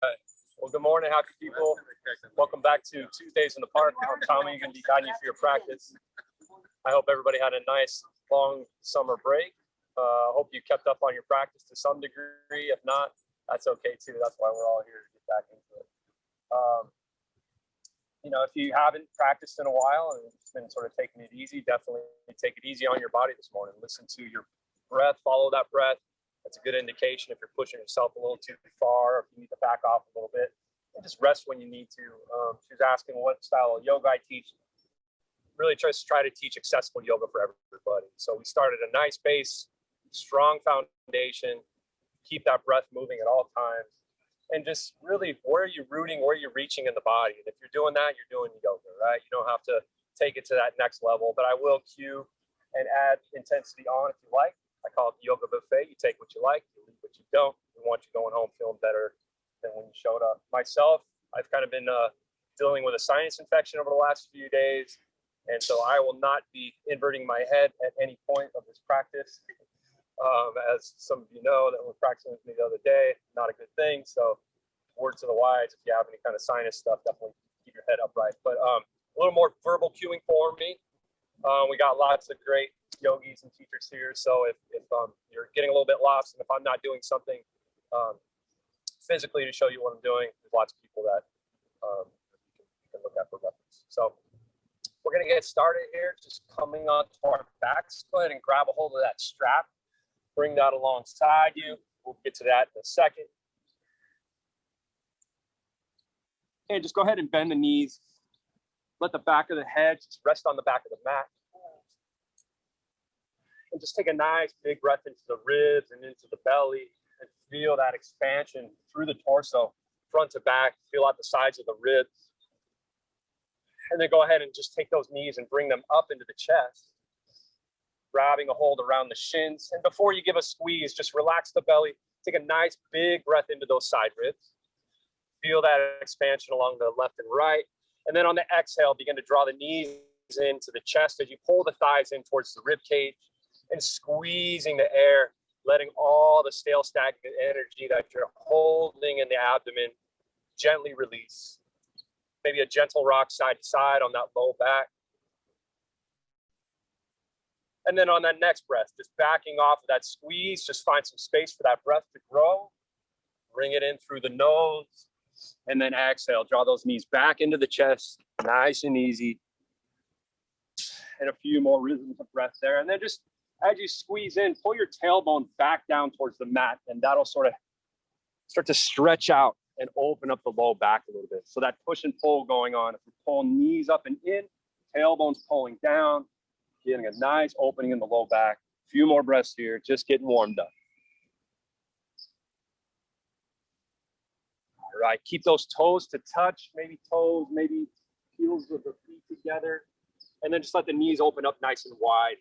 Well, good morning, happy people. Welcome back to Tuesdays in the Park. I'm Tommy, going to be guiding you through your practice. I hope everybody had a nice, long summer break. Hope you kept up on your practice to some degree. If not, that's okay too. That's why we're all here to get back into it. If you haven't practiced in a while and it's been sort of taking it easy, definitely take it easy on your body this morning. Listen to your breath, follow that breath. That's a good indication if you're pushing yourself a little too far, or if you need to back off a little bit, and just rest when you need to. She was asking what style of yoga I teach. Really try to teach accessible yoga for everybody. So we started a nice base, strong foundation, keep that breath moving at all times, and just really, where are you rooting, where are you reaching in the body? And if you're doing that, you're doing yoga, right? You don't have to take it to that next level, but I will cue and add intensity on if you like. I call it the yoga buffet. You take what you like, you leave what you don't. We want you going home feeling better than when you showed up. Myself, I've kind of been dealing with a sinus infection over the last few days, and so I will not be inverting my head at any point of this practice. As some of you know that were practicing with me the other day, not a good thing. So word to the wise, if you have any kind of sinus stuff, definitely keep your head upright. But a little more verbal cueing for me. We got lots of great yogis and teachers here. So if you're getting a little bit lost, and if I'm not doing something physically to show you what I'm doing, there's lots of people that you can look at for reference. So we're going to get started here, just coming on to our backs. Go ahead and grab a hold of that strap. Bring that alongside you. We'll get to that in a second. And just go ahead and bend the knees. Let the back of the head just rest on the back of the mat. And just take a nice big breath into the ribs and into the belly and feel that expansion through the torso, front to back. Feel out the sides of the ribs. And then go ahead and just take those knees and bring them up into the chest, grabbing a hold around the shins. And before you give a squeeze, just relax the belly. Take a nice big breath into those side ribs. Feel that expansion along the left and right. And then on the exhale, begin to draw the knees into the chest as you pull the thighs in towards the rib cage and squeezing the air, letting all the stale stagnant energy that you're holding in the abdomen gently release. Maybe a gentle rock side to side on that low back. And then on that next breath, just backing off of that squeeze, just find some space for that breath to grow. Bring it in through the nose. And then exhale, draw those knees back into the chest, nice and easy. And a few more rhythms of breath there. And then just as you squeeze in, pull your tailbone back down towards the mat, and that'll sort of start to stretch out and open up the low back a little bit. So that push and pull going on. If you pull knees up and in, tailbone's pulling down, getting a nice opening in the low back. A few more breaths here, just getting warmed up. All right, keep those toes to touch, maybe toes, maybe heels of the feet together. And then just let the knees open up nice and wide.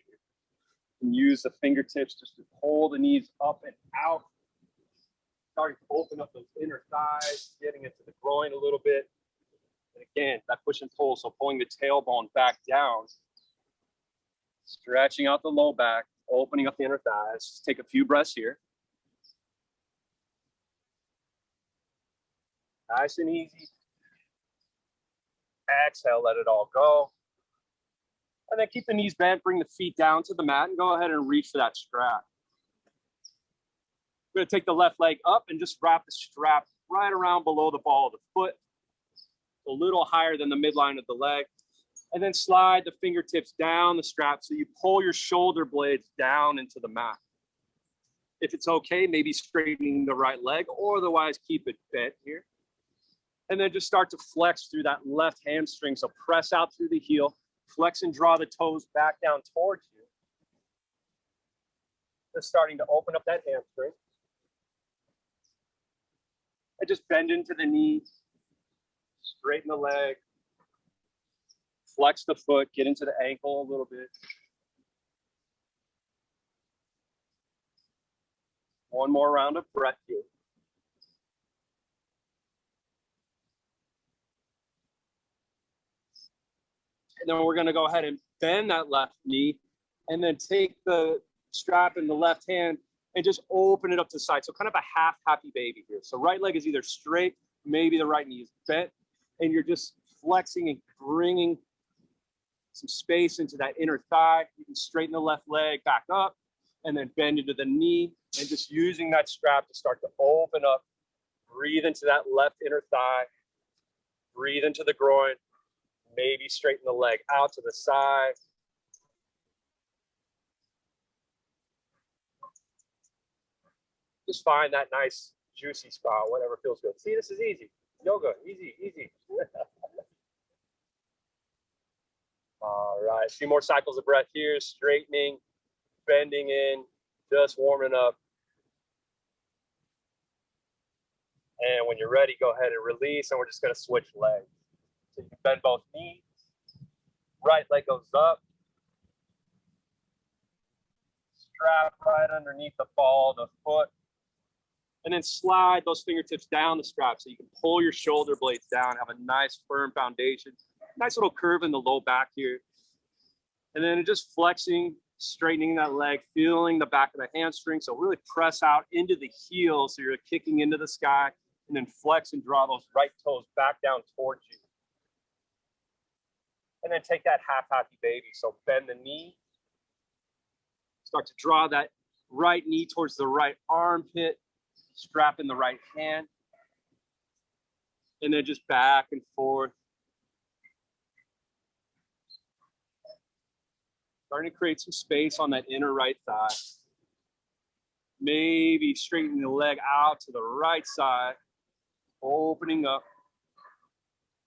And use the fingertips just to pull the knees up and out. Starting to open up those inner thighs, getting into the groin a little bit. And again, that push and pull, so pulling the tailbone back down. Stretching out the low back, opening up the inner thighs. Just take a few breaths here. Nice and easy. Exhale, let it all go. And then keep the knees bent, bring the feet down to the mat, and go ahead and reach for that strap. We're going to take the left leg up and just wrap the strap right around below the ball of the foot, a little higher than the midline of the leg. And then slide the fingertips down the strap so you pull your shoulder blades down into the mat. If it's okay, maybe straightening the right leg, or otherwise keep it bent here. And then just start to flex through that left hamstring. So press out through the heel, flex and draw the toes back down towards you. Just starting to open up that hamstring. And just bend into the knees, straighten the leg, flex the foot, get into the ankle a little bit. One more round of breath here. And then we're going to go ahead and bend that left knee and then take the strap in the left hand and just open it up to the side. So kind of a half happy baby here. So right leg is either straight Maybe the right knee is bent, and you're just flexing and bringing some space into that inner thigh. You can straighten the left leg back up and then bend into the knee, and just using that strap to start to open up. Breathe into that left inner thigh. Breathe into the groin. Maybe straighten the leg out to the side. Just find that nice juicy spot, whatever feels good. See, this is easy. Yoga, easy, easy. All right, a few more cycles of breath here, straightening, bending in, just warming up. And when you're ready, go ahead and release, and we're just gonna switch legs. So you can bend both knees, right leg goes up, strap right underneath the ball of the foot, and then slide those fingertips down the strap so you can pull your shoulder blades down, have a nice firm foundation, nice little curve in the low back here. And then just flexing, straightening that leg, feeling the back of the hamstring. So really press out into the heel so you're kicking into the sky, and then flex and draw those right toes back down towards you. And then take that half happy baby. So bend the knee, start to draw that right knee towards the right armpit, strap in the right hand, and then just back and forth. Starting to create some space on that inner right thigh. Maybe straighten the leg out to the right side, opening up.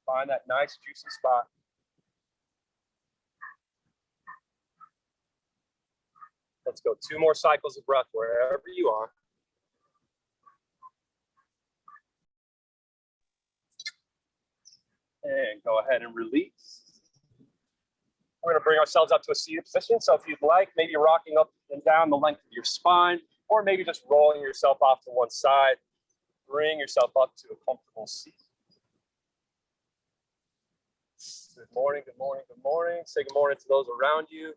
Find that nice juicy spot. Let's go 2 more cycles of breath wherever you are. And go ahead and release. We're gonna bring ourselves up to a seated position. So if you'd like, maybe rocking up and down the length of your spine, or maybe just rolling yourself off to one side. Bring yourself up to a comfortable seat. Good morning, good morning, good morning. Say good morning to those around you.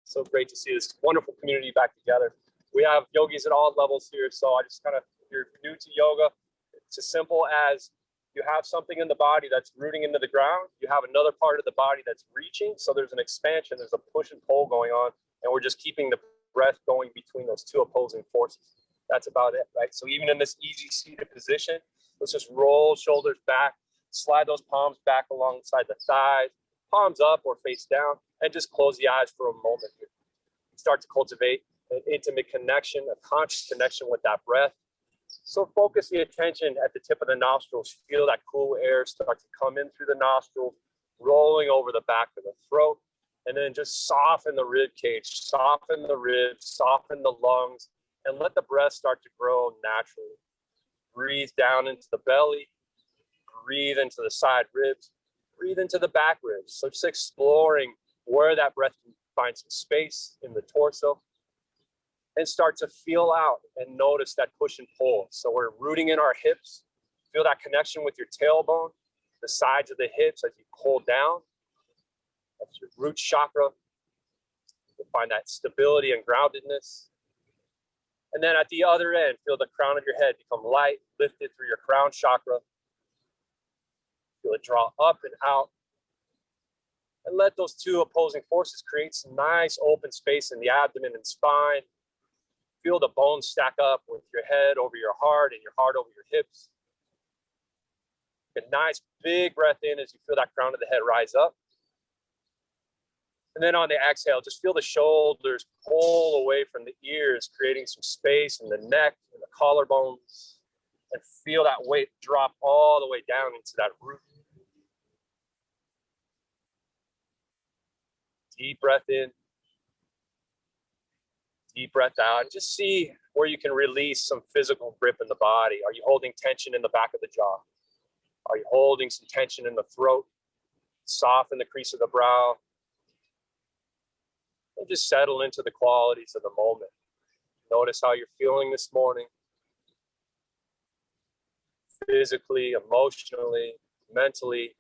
So great to see this wonderful community back together. We have yogis at all levels here. So I just kind of, if you're new to yoga, it's as simple as you have something in the body that's rooting into the ground. You have another part of the body that's reaching. So there's an expansion, there's a push and pull going on. And we're just keeping the breath going between those two opposing forces. That's about it, right? So even in this easy seated position, let's just roll shoulders back, slide those palms back alongside the thighs, palms up or face down, and just close the eyes for a moment here. Start to cultivate an intimate connection, a conscious connection with that breath. So focus the attention at the tip of the nostrils. Feel that cool air start to come in through the nostrils, rolling over the back of the throat, and then just soften the rib cage, soften the ribs, soften the lungs, and let the breath start to grow naturally. Breathe down into the belly, breathe into the side ribs, breathe into the back ribs. So just exploring where that breath can find some space in the torso, and start to feel out and notice that push and pull. So we're rooting in our hips. Feel that connection with your tailbone, the sides of the hips as you pull down. That's your root chakra. You'll find that stability and groundedness. And then at the other end, feel the crown of your head become light, lifted through your crown chakra. Feel it draw up and out. And let those two opposing forces create some nice open space in the abdomen and spine. Feel the bones stack up with your head over your heart and your heart over your hips. A nice big breath in as you feel that crown of the head rise up. And then on the exhale, just feel the shoulders pull away from the ears, creating some space in the neck and the collarbones. And feel that weight drop all the way down into that root. Deep breath in. Deep breath out, and just see where you can release some physical grip in the body. Are you holding tension in the back of the jaw? Are you holding some tension in the throat? Soften the crease of the brow. And just settle into the qualities of the moment. Notice how you're feeling this morning. Physically, emotionally, mentally.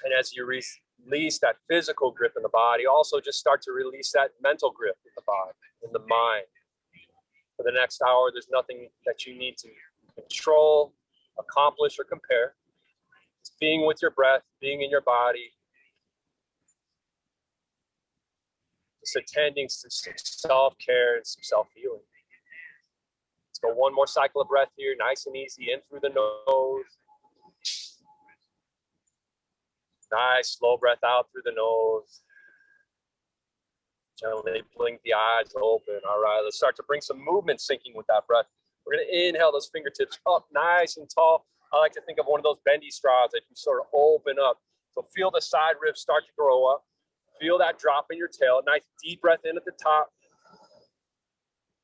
And as you release that physical grip in the body, also just start to release that mental grip in the body, in the mind. For the next hour, there's nothing that you need to control, accomplish or compare. It's being with your breath, being in your body, just attending to some self-care and some self-healing. Let's go one more cycle of breath here, nice and easy, in through the nose. Nice, slow breath out through the nose. Gently blink the eyes open. All right, let's start to bring some movement syncing with that breath. We're going to inhale those fingertips up nice and tall. I like to think of one of those bendy straws that you sort of open up. So feel the side ribs start to grow up. Feel that drop in your tail. Nice deep breath in at the top.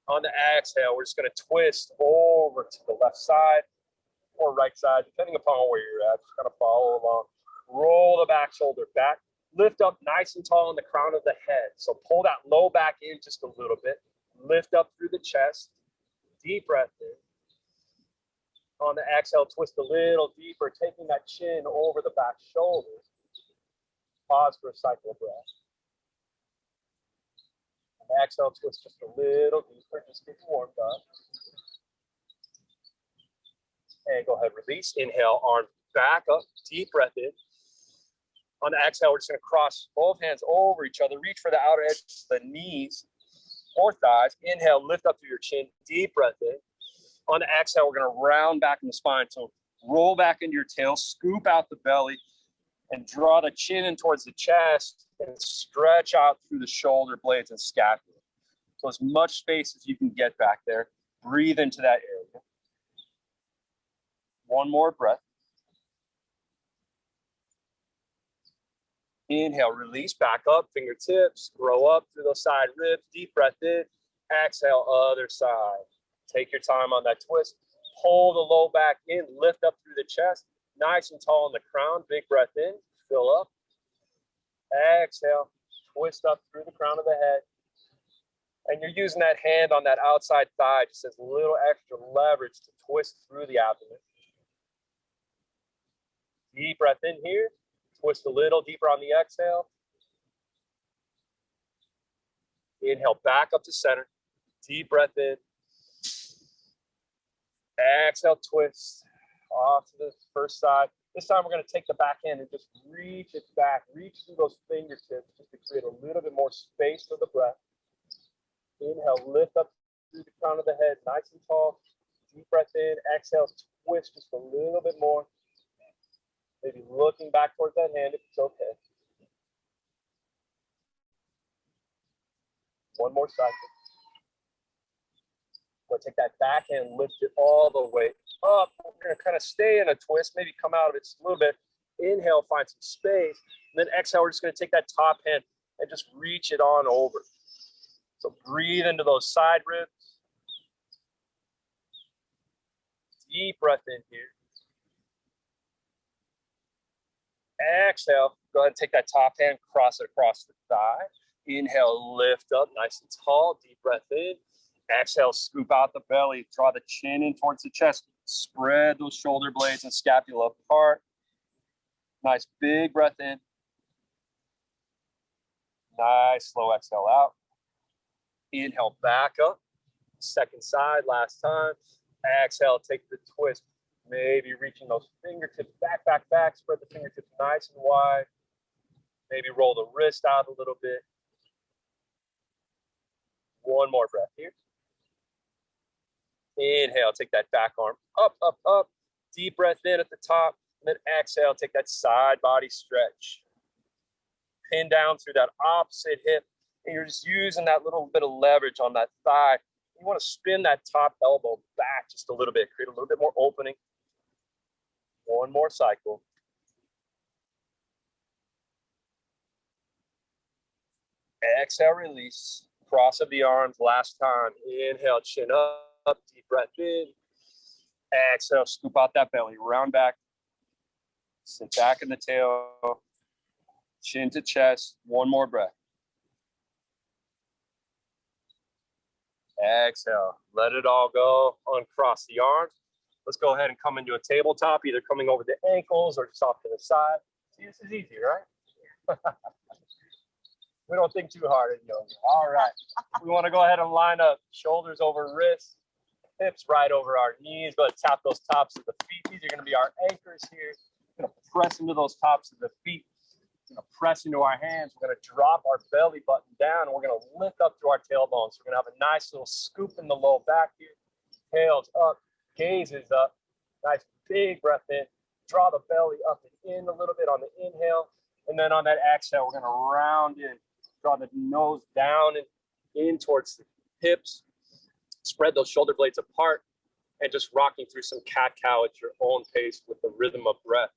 On the exhale, we're just going to twist over to the left side or right side, depending upon where you're at. Just kind of follow along. Roll the back shoulder back. Lift up nice and tall on the crown of the head. So pull that low back in just a little bit. Lift up through the chest. Deep breath in. On the exhale, twist a little deeper, taking that chin over the back shoulder. Pause for a cycle of breath. On the exhale, twist just a little deeper, just get warmed up. And go ahead, release. Inhale, arms back up, deep breath in. On the exhale, we're just going to cross both hands over each other. Reach for the outer edge of the knees or thighs. Inhale, lift up through your chin. Deep breath in. On the exhale, we're going to round back in the spine. So roll back into your tail, scoop out the belly, and draw the chin in towards the chest and stretch out through the shoulder blades and scapula. So as much space as you can get back there. Breathe into that area. One more breath. Inhale, release, back up, fingertips, grow up through those side ribs, deep breath in, exhale, other side. Take your time on that twist, pull the low back in, lift up through the chest, nice and tall on the crown, big breath in, fill up, exhale, twist up through the crown of the head, and you're using that hand on that outside thigh, just as a little extra leverage to twist through the abdomen. Deep breath in here. Twist a little deeper on the exhale. Inhale back up to center. Deep breath in. Exhale, twist off to the first side. This time we're going to take the back hand and just reach it back. Reach through those fingertips just to create a little bit more space for the breath. Inhale, lift up through the crown of the head, nice and tall. Deep breath in. Exhale, twist just a little bit more. Maybe looking back towards that hand if it's okay. One more cycle. We're going to take that back hand, lift it all the way up. We're going to kind of stay in a twist, maybe come out of it just a little bit. Inhale, find some space. And then exhale, we're just going to take that top hand and just reach it on over. So breathe into those side ribs. Deep breath in here. Exhale, go ahead and take that top hand, cross it across the thigh. Inhale, lift up nice and tall, deep breath in. Exhale, scoop out the belly, draw the chin in towards the chest. Spread those shoulder blades and scapula apart. Nice big breath in. Nice slow exhale out. Inhale, back up. Second side, last time. Exhale, take the twist. Maybe reaching those fingertips back, back, back. Spread the fingertips nice and wide. Maybe roll the wrist out a little bit. One more breath here. Inhale, take that back arm up, up, up. Deep breath in at the top. And then exhale, take that side body stretch. Pin down through that opposite hip. And you're just using that little bit of leverage on that thigh. You want to spin that top elbow back just a little bit. Create a little bit more opening. One more cycle. Exhale, release. Cross of the arms, last time. Inhale, chin up, deep breath in. Exhale, scoop out that belly, round back. Sit back in the tail. Chin to chest. One more breath. Exhale, let it all go. Uncross the arms. Let's go ahead and come into a tabletop, either coming over the ankles or just off to the side. See, this is easy, right? We don't think too hard in yoga. All right. We want to go ahead and line up shoulders over wrists. Hips right over our knees. Go ahead, tap those tops of the feet. These are going to be our anchors here. We're going to press into those tops of the feet. We're going to press into our hands. We're going to drop our belly button down. And we're going to lift up through our tailbones. We're going to have a nice little scoop in the low back here. Tails up, gaze is up. Nice big breath in. Draw the belly up and in a little bit on the inhale. And then on that exhale, we're going to round in. Draw the nose down and in towards the hips. Spread those shoulder blades apart and just rocking through some cat-cow at your own pace with the rhythm of breath.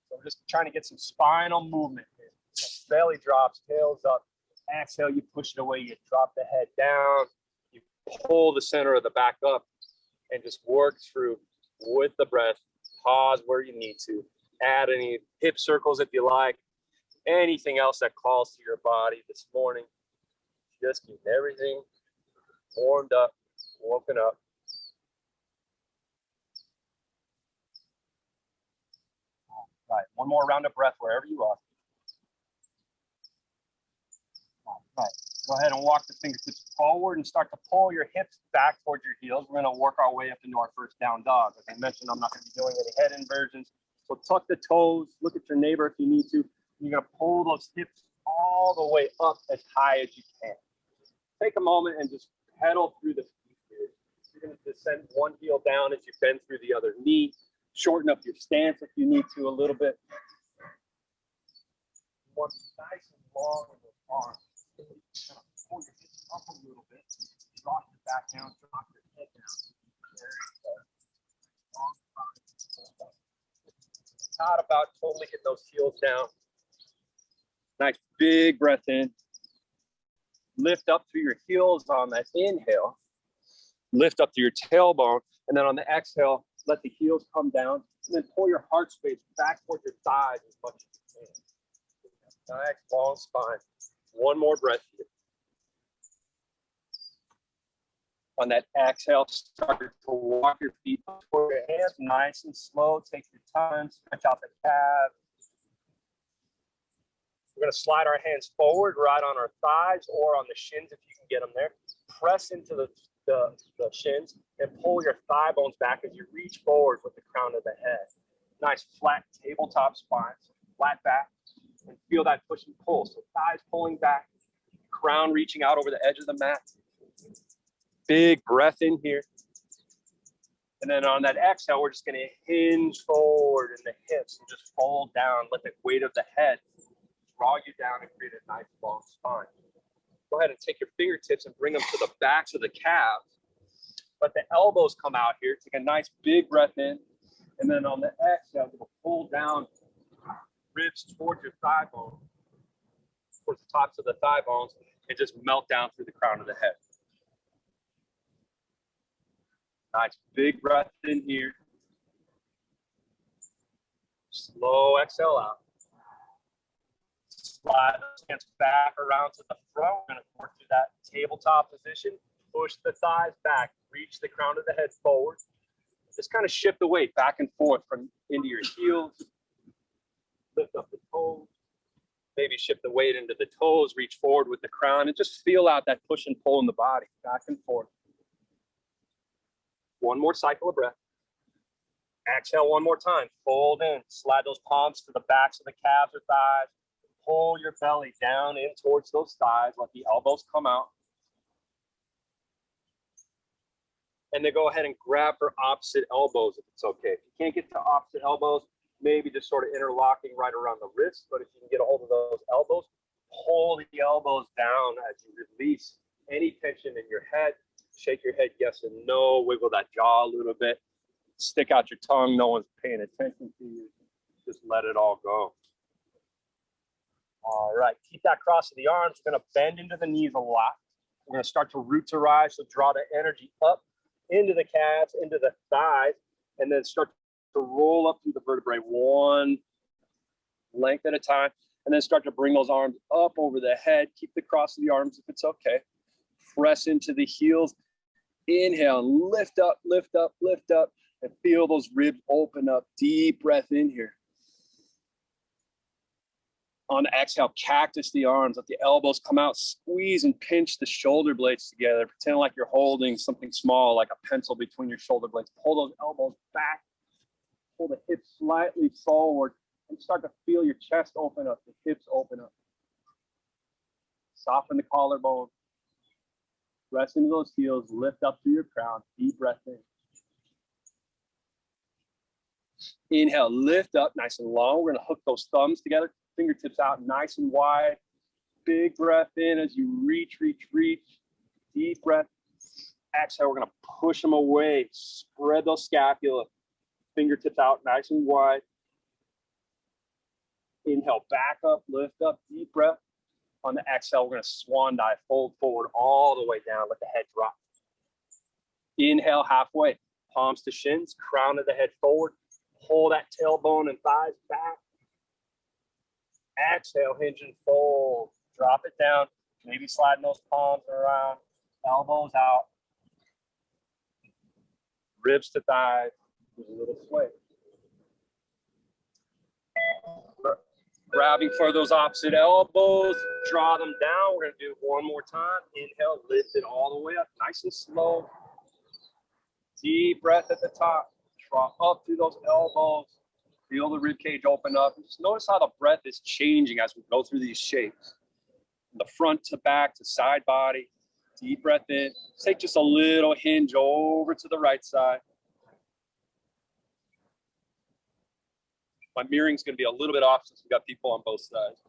So we're just trying to get some spinal movement here. So belly drops, tails up. Exhale, you push it away. You drop the head down. You pull the center of the back up and just work through with the breath. Pause where you need to. Add any hip circles if you like. Anything else that calls to your body this morning. Just keep everything warmed up, woken up. All right, one more round of breath wherever you are. All right, go ahead and walk the fingertips forward and start to pull your hips back towards your heels. We're going to work our way up into our first down dog. As I mentioned, I'm not going to be doing any head inversions. So tuck the toes, look at your neighbor if you need to. You're going to pull those hips all the way up as high as you can. Take a moment and just pedal through the feet here. You're going to descend one heel down as you bend through the other knee. Shorten up your stance if you need to a little bit. You want nice and long in the arms. Kind of pull your hips up a little bit. Drop your back down, drop your head down. There you go. Not about totally get those heels down. Nice big breath in. Lift up through your heels on that inhale. Lift up to your tailbone. And then on the exhale, let the heels come down. And then pull your heart space back towards your thighs as much as you can. Nice long spine. One more breath here. On that exhale, start to walk your feet up toward your hands. Nice and slow. Take your time. Stretch out the calves. We're going to slide our hands forward right on our thighs or on the shins if you can get them there. Press into the shins and pull your thigh bones back as you reach forward with the crown of the head. Nice flat tabletop spine, so flat back, and feel that push and pull. So thighs pulling back, crown reaching out over the edge of the mat. Big breath in here. And then on that exhale, we're just going to hinge forward in the hips and just fold down. Let the weight of the head draw you down and create a nice long spine. Go ahead and take your fingertips and bring them to the backs of the calves. Let the elbows come out here. Take a nice big breath in. And then on the exhale, we'll pull down ribs towards your thigh bone, towards the tops of the thigh bones, and just melt down through the crown of the head. Nice big breath in here. Slow exhale out. Slide those hands back around to the front. We're going to work through that tabletop position. Push the thighs back. Reach the crown of the head forward. Just kind of shift the weight back and forth from into your heels. Lift up the toes. Maybe shift the weight into the toes. Reach forward with the crown and just feel out that push and pull in the body. Back and forth. One more cycle of breath. Exhale one more time. Fold in. Slide those palms to the backs of the calves or thighs. Pull your belly down in towards those thighs. Let the elbows come out. And then go ahead and grab for opposite elbows if it's okay. If you can't get to opposite elbows, maybe just sort of interlocking right around the wrist. But if you can get a hold of those elbows, pull the elbows down as you release any tension in your head. Shake your head yes and no. Wiggle that jaw a little bit. Stick out your tongue. No one's paying attention to you. Just let it all go. All right. Keep that cross of the arms. We're going to bend into the knees a lot. We're going to start to root to rise. So draw the energy up into the calves, into the thighs, and then start to roll up through the vertebrae one length at a time. And then start to bring those arms up over the head. Keep the cross of the arms if it's okay. Press into the heels. Inhale, and lift up, lift up, lift up, and feel those ribs open up. Deep breath in here. On the exhale, cactus the arms, let the elbows come out, squeeze and pinch the shoulder blades together. Pretend like you're holding something small, like a pencil between your shoulder blades. Pull those elbows back, pull the hips slightly forward, and start to feel your chest open up, the hips open up. Soften the collarbone. Press into those heels, lift up through your crown, deep breath in. Inhale, lift up nice and long. We're gonna hook those thumbs together, fingertips out nice and wide. Big breath in as you reach, reach, reach. Deep breath. Exhale, we're gonna push them away. Spread those scapula. Fingertips out nice and wide. Inhale, back up, lift up, deep breath. On the exhale, we're gonna swan dive, fold forward all the way down, let the head drop. Inhale, halfway, palms to shins, crown of the head forward. Pull that tailbone and thighs back. Exhale, hinge and fold. Drop it down. Maybe sliding those palms around. Elbows out. Ribs to thighs. There's a little sway. Grabbing for those opposite elbows. Draw them down. We're going to do it one more time. Inhale, lift it all the way up. Nice and slow. Deep breath at the top. Draw up through those elbows. Feel the rib cage open up. And just notice how the breath is changing as we go through these shapes. From the front to back to side body. Deep breath in. Take just a little hinge over to the right side. My mirroring's going to be a little bit off since we've got people on both sides.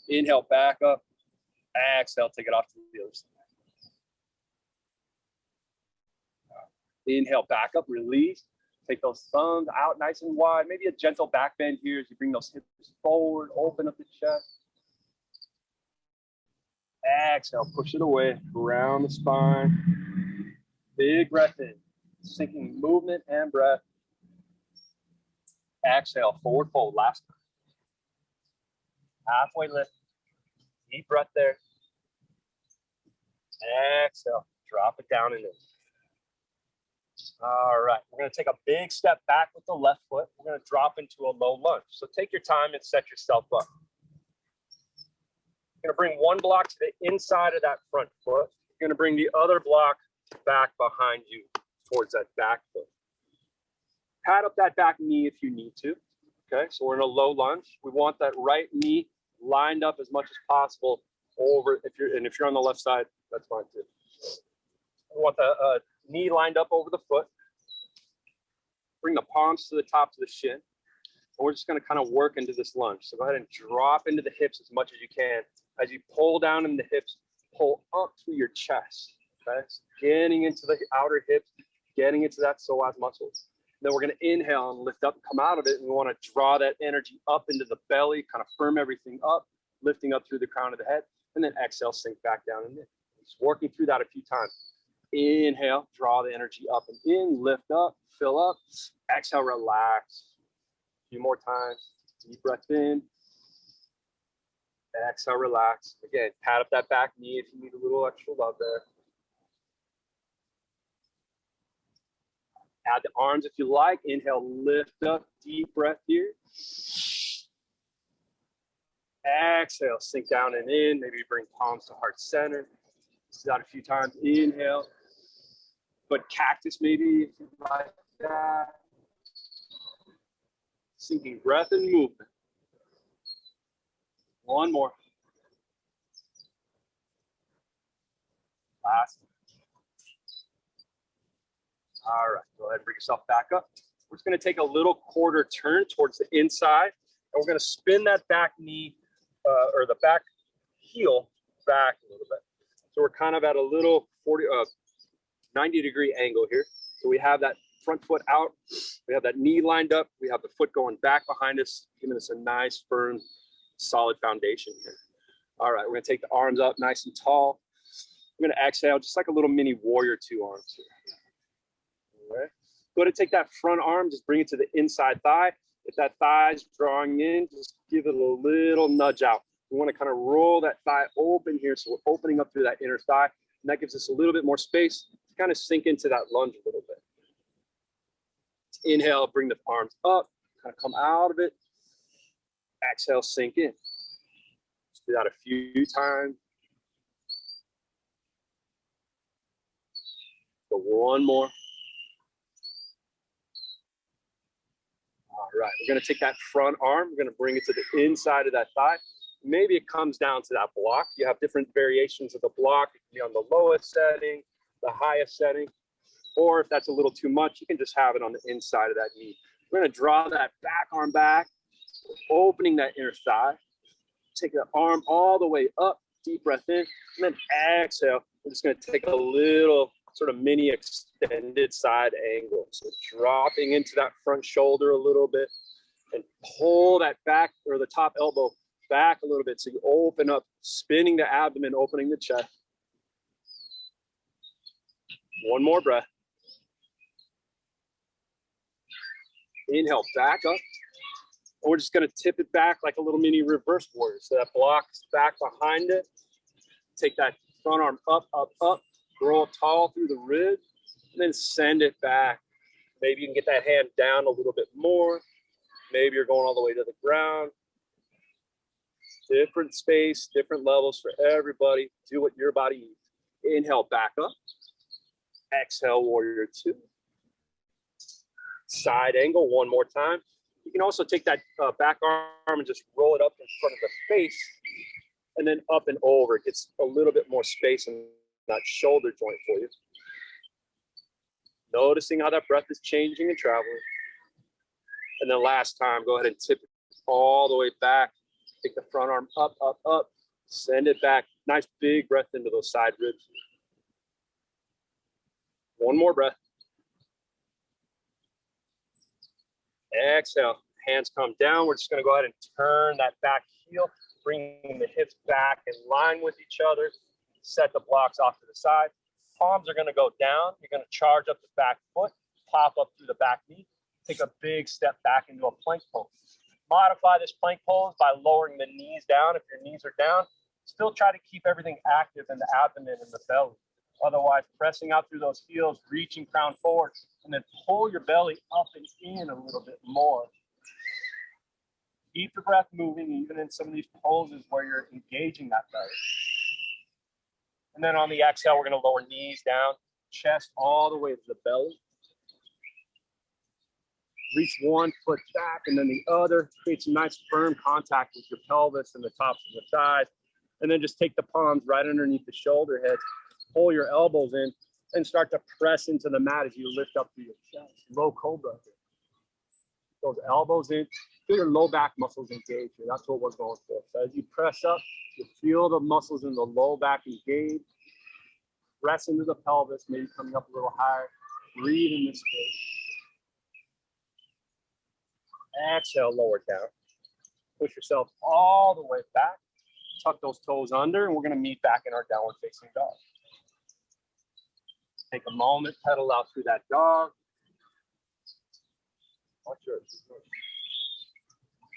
Inhale, back up. Exhale, take it off to the other side. Inhale, back up, release. Take those thumbs out nice and wide. Maybe a gentle back bend here as you bring those hips forward, open up the chest. Exhale, push it away, around the spine. Big breath in, sinking movement and breath. Exhale, forward fold, last time. Halfway lift, deep breath there. Exhale, drop it down and in. All right, we're gonna take a big step back with the left foot. We're gonna drop into a low lunge. So take your time and set yourself up. You're gonna bring one block to the inside of that front foot. You're gonna bring the other block back behind you towards that back foot. Pat up that back knee if you need to. Okay, so we're in a low lunge. We want that right knee lined up as much as possible over, if you're on the left side, that's fine too. We want the knee lined up over the foot. Bring the palms to the tops of the shin. And we're just gonna kind of work into this lunge. So go ahead and drop into the hips as much as you can. As you pull down in the hips, pull up through your chest. Okay, so getting into the outer hips, getting into that psoas muscles. Then we're gonna inhale and lift up and come out of it. And we wanna draw that energy up into the belly, kind of firm everything up, lifting up through the crown of the head. And then exhale, sink back down and in. Just working through that a few times. Inhale, draw the energy up and in, lift up, fill up. Exhale, relax. A few more times. Deep breath in. Exhale, relax. Again, pat up that back knee if you need a little extra love there. Add the arms if you like. Inhale, lift up, deep breath here. Exhale, sink down and in. Maybe bring palms to heart center. This is out a few times. Inhale. But cactus maybe if you like that. Sinking breath and movement. One more. Last. All right, go ahead and bring yourself back up. We're just gonna take a little quarter turn towards the inside, and we're gonna spin that back knee, or the back heel back a little bit. So we're kind of at a little 90-degree angle here. So we have that front foot out, we have that knee lined up, we have the foot going back behind us, giving us a nice, firm, solid foundation here. All right, we're gonna take the arms up nice and tall. We're gonna exhale, just like a little mini warrior two arms here. All right, go ahead and take that front arm, just bring it to the inside thigh. If that thigh is drawing in, just give it a little nudge out. We wanna kind of roll that thigh open here, so we're opening up through that inner thigh, and that gives us a little bit more space to kind of sink into that lunge a little bit. Inhale, bring the arms up, kind of come out of it. Exhale, sink in. do that a few times. So one more. All right, we're gonna take that front arm, we're gonna bring it to the inside of that thigh. Maybe it comes down to that block. You have different variations of the block. It can be on the lowest setting, the highest setting, or if that's a little too much, you can just have it on the inside of that knee. We're gonna draw that back arm back, opening that inner thigh. Take the arm all the way up, deep breath in, and then exhale. We're just gonna take a little sort of mini extended side angle. So dropping into that front shoulder a little bit and pull that back or the top elbow back a little bit. So you open up, spinning the abdomen, opening the chest. One more breath. Inhale, back up. And we're just gonna tip it back like a little mini reverse warrior. So that blocks back behind it. Take that front arm up, up, up. Grow tall through the ribs, and then send it back. Maybe you can get that hand down a little bit more. Maybe you're going all the way to the ground. Different space, different levels for everybody. Do what your body needs. Inhale, back up. Exhale, warrior two. Side angle, one more time. You can also take that back arm and just roll it up in front of the face, and then up and over. It gets a little bit more space in that shoulder joint for you. Noticing how that breath is changing and traveling. And then last time, go ahead and tip it all the way back. Take the front arm up, up, up. Send it back. Nice big breath into those side ribs. One more breath. Exhale. Hands come down. We're just going to go ahead and turn that back heel, bringing the hips back in line with each other. Set the blocks off to the side. Palms are going to go down. You're going to charge up the back foot, pop up through the back knee. Take a big step back into a plank pose. Modify this plank pose by lowering the knees down. If your knees are down, still try to keep everything active in the abdomen and the belly. Otherwise, pressing out through those heels, reaching crown forward, and then pull your belly up and in a little bit more. Keep the breath moving, even in some of these poses where you're engaging that belly. And then on the exhale, we're going to lower knees down, chest all the way to the belly. Reach one foot back and then the other. Create some nice firm contact with your pelvis and the tops of the thighs. And then just take the palms right underneath the shoulder heads. Pull your elbows in and start to press into the mat as you lift up through your chest. Low cobra. Those elbows in. Feel your low back muscles engaged here. That's what we're going for. So as you press up, you feel the muscles in the low back engaged. Press into the pelvis, maybe coming up a little higher. Breathe in this space. Exhale, lower down. Push yourself all the way back. Tuck those toes under, and we're going to meet back in our downward facing dog. Take a moment, pedal out through that dog. Watch yours.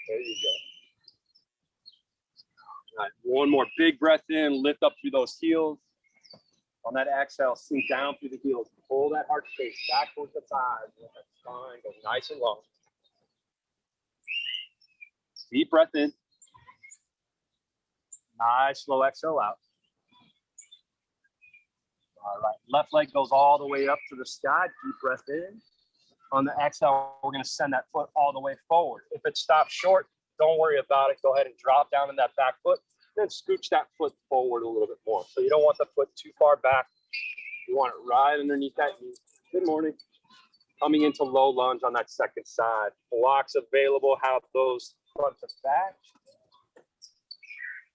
There you go. All right, one more big breath in, lift up through those heels. On that exhale, sink down through the heels. Pull that heart space back towards the thighs. That spine goes nice and long. Deep breath in. Nice, slow exhale out. All right, left leg goes all the way up to the sky. Deep breath in. On the exhale, we're going to send that foot all the way forward. If it stops short, don't worry about it. Go ahead and drop down in that back foot. Then scooch that foot forward a little bit more. So you don't want the foot too far back. You want it right underneath that knee. Good morning. Coming into low lunge on that second side. Blocks available, have those front to back.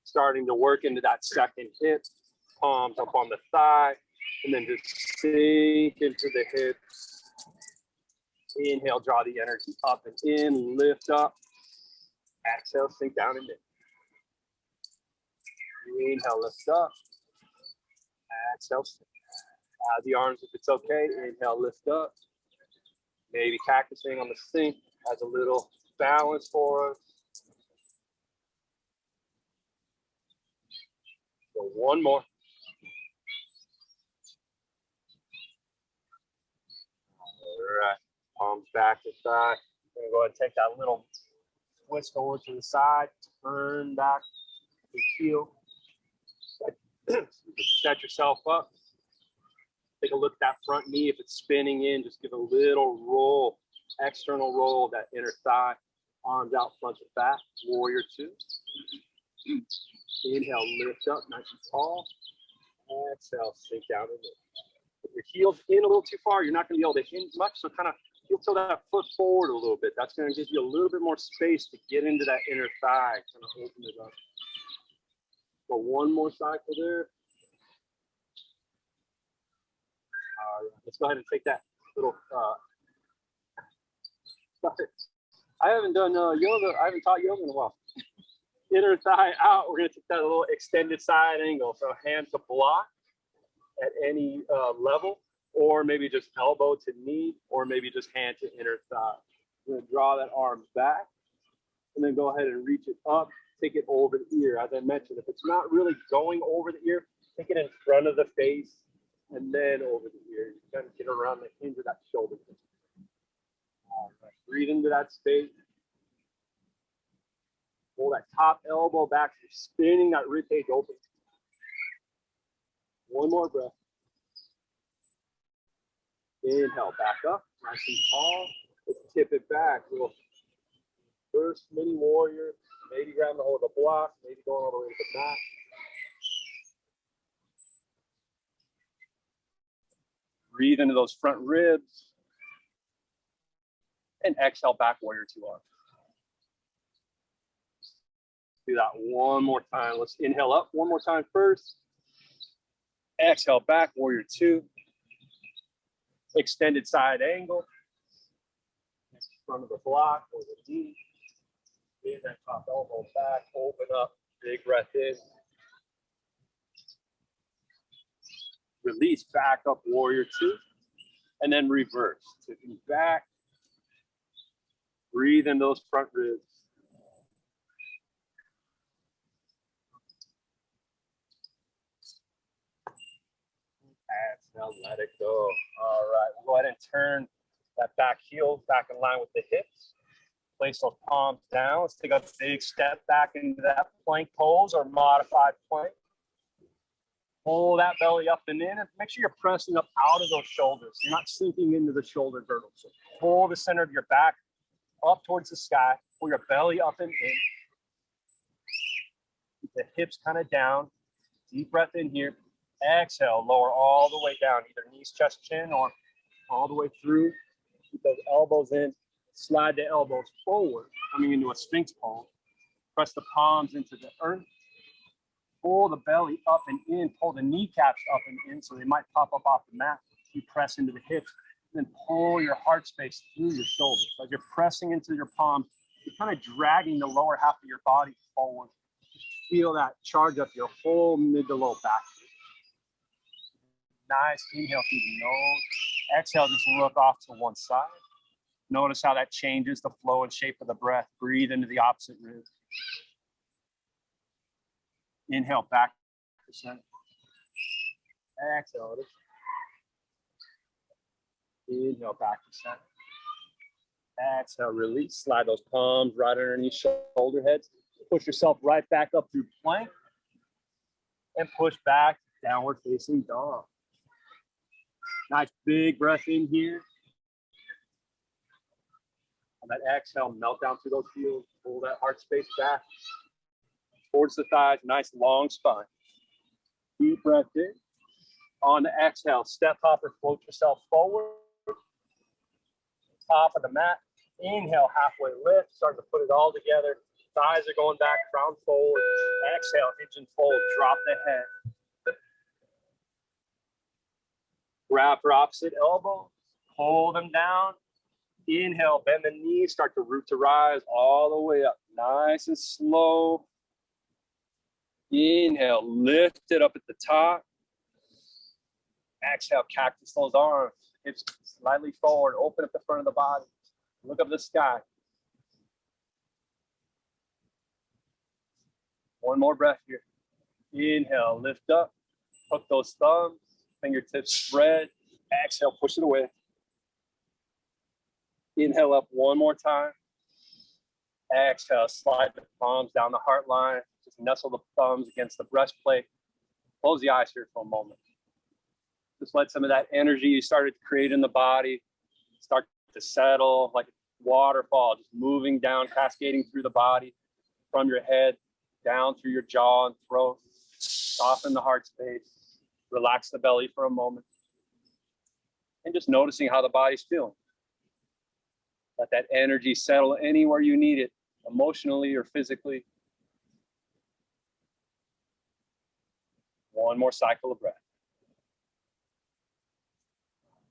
Starting to work into that second hip. Palms up on the thigh. And then just sink into the hips. Inhale, draw the energy up and in. Lift up. Exhale, sink down and in. Inhale, lift up. Exhale, the arms if it's okay. Inhale, lift up. Maybe cactusing on the sink has a little balance for us. So one more. All right, palms back to thigh. We're gonna go ahead and take that little twist over to the side, turn back. heel. Set yourself up. Take a look at that front knee. If it's spinning in, just give a little roll, external roll of that inner thigh. Arms out front to back. Warrior two. Inhale, lift up, nice and tall. Exhale, sink down in there. If your heel's in a little too far, you're not going to be able to hinge much. So kind of heel tilt that foot forward a little bit. That's going to give you a little bit more space to get into that inner thigh. Kind of open it up. So one more cycle there. Let's go ahead and take that little. I haven't done yoga. I haven't taught yoga in a while. Inner thigh out. We're going to take that little extended side angle. So hand to block at any level, or maybe just elbow to knee, or maybe just hand to inner thigh. We're going to draw that arm back, and then go ahead and reach it up. Take it over the ear. As I mentioned, if it's not really going over the ear, take it in front of the face and then over the ear. You kind of get around the hinge of that shoulder. All right. Breathe into that space. Pull that top elbow back. So you're spinning that rib cage open. One more breath. Inhale, back up. Nice and tall. Let's tip it back. Little first mini warrior. Maybe grabbing a hold of the block. Maybe going all the way to the mat. Breathe into those front ribs. And exhale, back warrior two arms. Do that one more time. Let's inhale up one more time first. Exhale, back warrior two. Extended side angle. In front of the block or the knee. Get that top elbow back. Open up. Big breath in. Release, back up, warrior two. And then reverse. Taking back. Breathe in those front ribs. Exhale, let it go. All right, we'll go ahead and turn that back heel back in line with the hips. Place those palms down. Let's take a big step back into that plank pose or modified plank. Pull that belly up and in, and make sure you're pressing up out of those shoulders. You're not sinking into the shoulder girdle. So pull the center of your back up towards the sky. Pull your belly up and in. Keep the hips kind of down. Deep breath in here. Exhale, lower all the way down, either knees, chest, chin, or all the way through. Keep those elbows in. Slide the elbows forward, coming into a sphinx pose. Press the palms into the earth. Pull the belly up and in. Pull the kneecaps up and in so they might pop up off the mat. You press into the hips. Then pull your heart space through your shoulders. So as you're pressing into your palms, you're kind of dragging the lower half of your body forward. Feel that charge up your whole mid to low back. Nice. Inhale through the nose. Exhale, just look off to one side. Notice how that changes the flow and shape of the breath. Breathe into the opposite rib. Inhale back to center. Exhale. Inhale back to center. Exhale, release. Slide those palms right underneath shoulder heads. Push yourself right back up through plank. And push back, downward facing dog. Nice big breath in here. On that exhale, melt down through those heels. Pull that heart space back towards the thighs. Nice long spine. Deep breath in. On the exhale, step hop or float yourself forward. Top of the mat. Inhale, halfway lift. Starting to put it all together. Thighs are going back, crown forward. Exhale, hinge and fold. Drop the head. Grab for opposite elbow. Pull them down. Inhale, bend the knees, start to root to rise all the way up. Nice and slow. Inhale, lift it up at the top. Exhale, cactus those arms. Hips slightly forward, open up the front of the body. Look up the sky. One more breath here. Inhale, lift up. Hook those thumbs. Fingertips spread. Exhale, push it away. Inhale up one more time. Exhale, slide the palms down the heart line. Just Nestle the thumbs against the breastplate. Close the eyes here for a moment. Just let some of that energy you started to create in the body start to settle like a waterfall, just moving down, cascading through the body, from your head, down through your jaw and throat. Soften the heart space. Relax the belly for a moment. And just noticing how the body's feeling. Let that energy settle anywhere you need it, emotionally or physically. One more cycle of breath.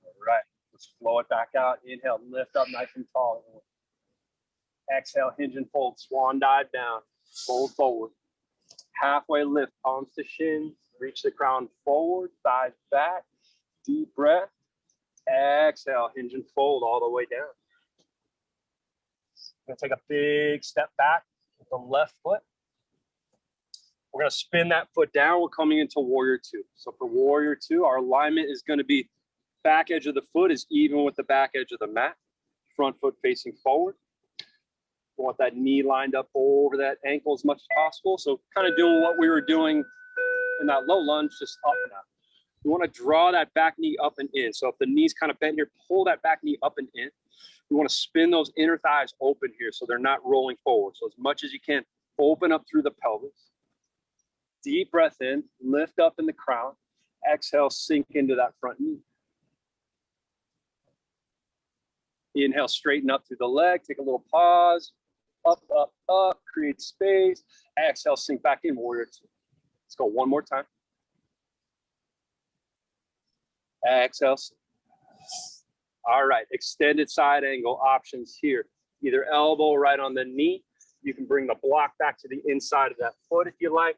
All right, let's flow it back out. Inhale, lift up nice and tall. Exhale, hinge and fold, swan dive down, fold forward. Halfway lift, palms to shins, reach the crown forward, thighs back, deep breath. Exhale, hinge and fold all the way down. We're gonna take a big step back with the left foot. We're gonna spin that foot down. We're coming into warrior two. So for warrior two, our alignment is gonna be back edge of the foot is even with the back edge of the mat. Front foot facing forward. We want that knee lined up over that ankle as much as possible. So kind of doing what we were doing in that low lunge, just up and out. We want to draw that back knee up and in. So if the knee's kind of bent here, pull that back knee up and in. We want to spin those inner thighs open here so they're not rolling forward. So as much as you can, open up through the pelvis. Deep breath in, lift up in the crown. Exhale, sink into that front knee. Inhale, straighten up through the leg. Take a little pause. Up, up, up. Create space. Exhale, sink back in, warrior two. Let's go one more time. Exhale. All right, extended side angle options here. Either elbow right on the knee. You can bring the block back to the inside of that foot if you like.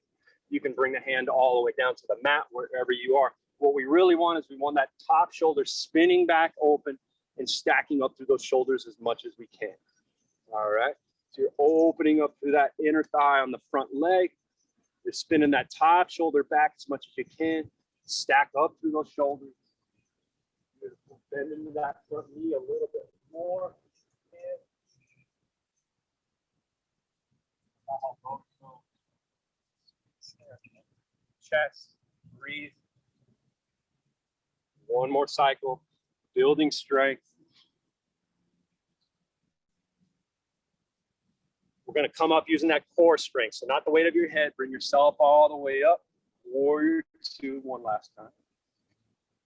You can bring the hand all the way down to the mat, wherever you are. What we really want is we want that top shoulder spinning back open and stacking up through those shoulders as much as we can. All right, so you're opening up through that inner thigh on the front leg. You're spinning that top shoulder back as much as you can. Stack up through those shoulders. Beautiful. Bend into that front knee a little bit more. Chest, breathe. One more cycle, building strength. We're going to come up using that core strength. So not the weight of your head. Bring yourself all the way up. Warrior two, one last time.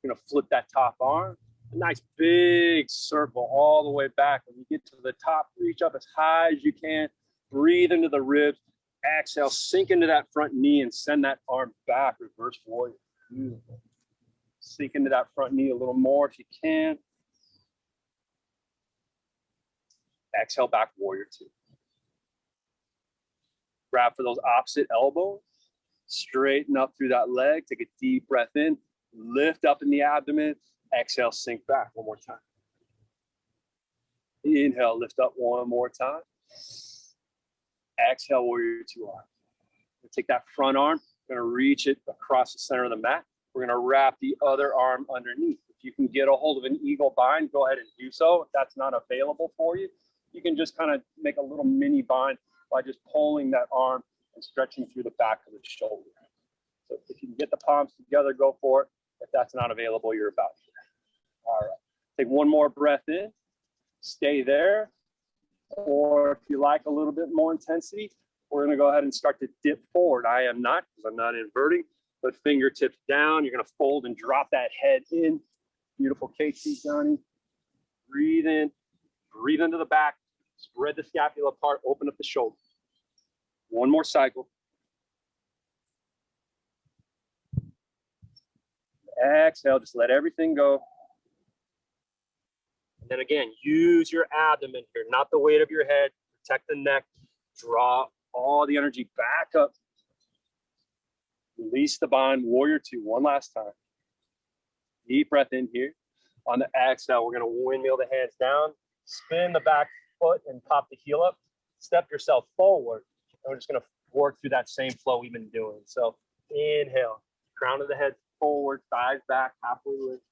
You're going to flip that top arm. A nice big circle all the way back. When you get to the top, reach up as high as you can. Breathe into the ribs. Exhale, sink into that front knee and send that arm back. Reverse warrior. Beautiful. Sink into that front knee a little more if you can. Exhale, back warrior two. Grab for those opposite elbows. Straighten up through that leg. Take a deep breath in. Lift up in the abdomen. Exhale, sink back one more time. Inhale, lift up one more time. Exhale, warrior two arm. Take that front arm. We're going to reach it across the center of the mat. We're going to wrap the other arm underneath. If you can get a hold of an eagle bind, go ahead and do so. If that's not available for you, you can just kind of make a little mini bind by just pulling that arm and stretching through the back of the shoulder. So if you can get the palms together, go for it. If that's not available, you're about here. All right. Take one more breath in. Stay there. Or if you like a little bit more intensity, we're going to go ahead and start to dip forward. I am not, because I'm not inverting, but fingertips down. You're going to fold and drop that head in. Beautiful KT, Johnny. Breathe in. Breathe into the back. Spread the scapula apart. Open up the shoulder. One more cycle. Exhale. Just let everything go. And then again, use your abdomen here, not the weight of your head. Protect the neck. Draw all the energy back up. Release the bind. Warrior two. One last time. Deep breath in here. On the exhale, we're going to windmill the hands down. Spin the back foot and pop the heel up. Step yourself forward. And we're just going to work through that same flow we've been doing. So inhale. Crown of the head forward. Thighs back. Halfway lift.